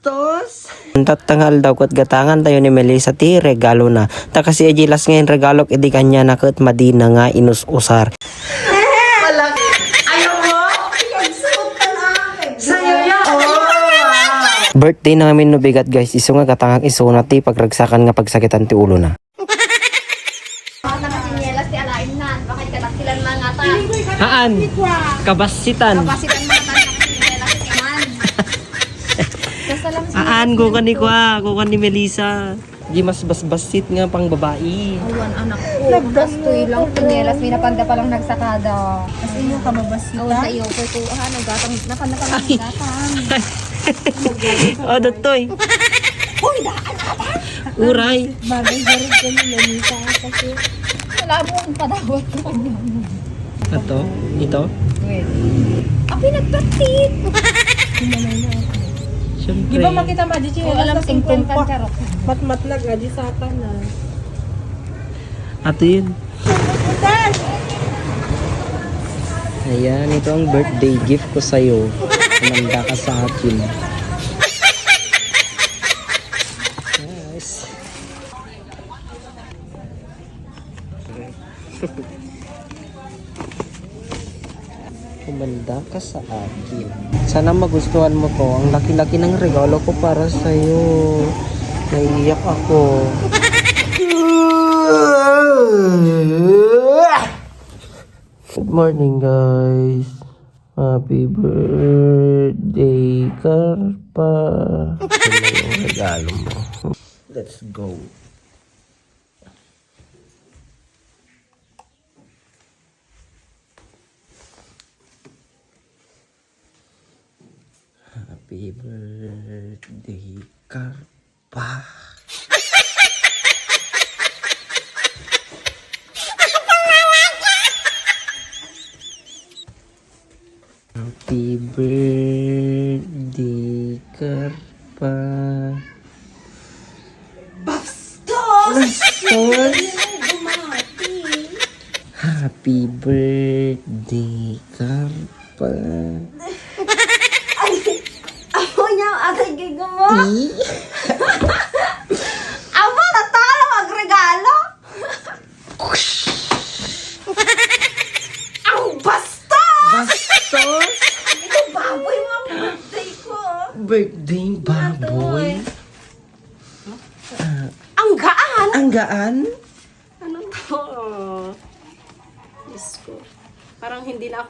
Bastos! Tatangal daw kot gatangan tayo ni Melissa ti regalo na. Ta kasi ajilas ngayon regalo edi kanya na ket madina nga inus-usar. Malaki. Ayaw mo? Nagsuot ka na. Sa'yo yan. Oh, wow. Birthday na namin no bigat guys. Iso nga gatangan iso na ti pagragsakan nga pagsakitan ti ulo na. Nakasinyelas ti alain na. Bakit ka nakilan mga ta? Haan? Kabasitan. Kapasitan mga ta nakasinyelas ti man. Haan gukan ni gukan ni Melissa. Di mas basbasit nga pang babae. Awan anak ko. Nagdastoy lang sinyelas. May napanda pa lang nagsakada. Kasi yung kababasita. Awan sa iyo ko nagatang napanda pa lang nagatang. Oh, datoy. Uy, daan na ba? Uray. Bagay garid ka ni Melissa kasi. Wala mo ang padawat ko kanya. Ato? Ito? Ang pinagpatit. Siyempre. Di ba makita mo, Adichi? Kung alam singkong kan charot. Matmatlag, Adi, saka na. Ato yun. Ayan, ito ang birthday gift ko sa'yo. Kumanda ka sa akin. Yes. Kumanda ka sa akin. Sana magustuhan mo to. Ang laki-laki ng regalo ko para sa'yo. Naiiyak ako. Good morning guys. Happy birthday, Karpa. Ano yung regalo mo? Let's go. Happy birthday, Karpa. Happy birthday, Karpa. Bastos! Happy birthday, Karpa. Ako niya ang atay gigo mo. Amo na talo magregalo. Ang bastos! Bastos! Ito baboy mo ang birthday ko. Birthday baboy. Ang gaan. Ang gaan? Ano to? Diyos ko. Parang hindi na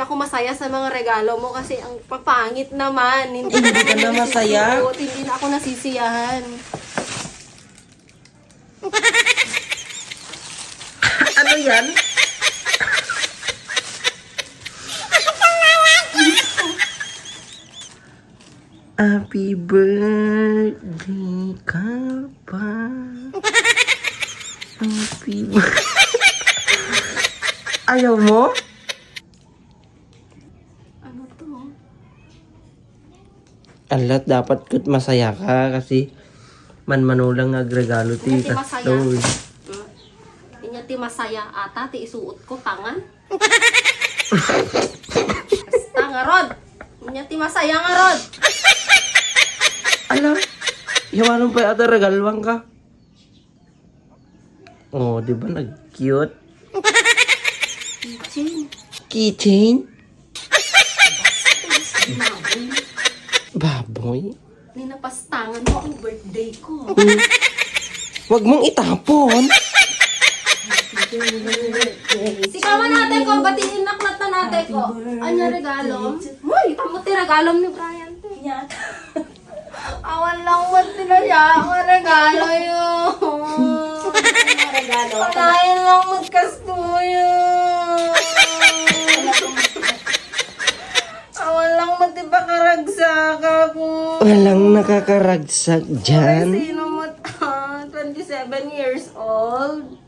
ako masaya sa mga regalo mo kasi ang papangit naman. Hindi ka na masaya? nasusuot, hindi na ako nasisiyahan. Ano yan? Happy birthday, Karpa. Happy birthday. Ayaw mo? Ano to? Alat, dapat kut masaya ka kasi manmanulang nagregalo ti Hindi masaya. Kastoy. Inya ti masaya ata, ti isuot ko tangan. Basta nga rod. Inya ti masaya nga rod. Ala, yawanan pa ata regalwang ka. Oh, di ba nag-cute? Kitchen. Keychain? Baboy? Ninapastangan mo ang birthday ko. Wag mong itapon. Sikawan natin ko, batiin naklat na natin ko. Anya regalo? Uy, tamuti regalo ni Brian. Awan lang mo sila siya. Ang regalo yun. Panayin lang mo kasto yun. Awan lang mo diba karagsak ako. Walang nakakaragsak dyan. Sino mo 27 years old.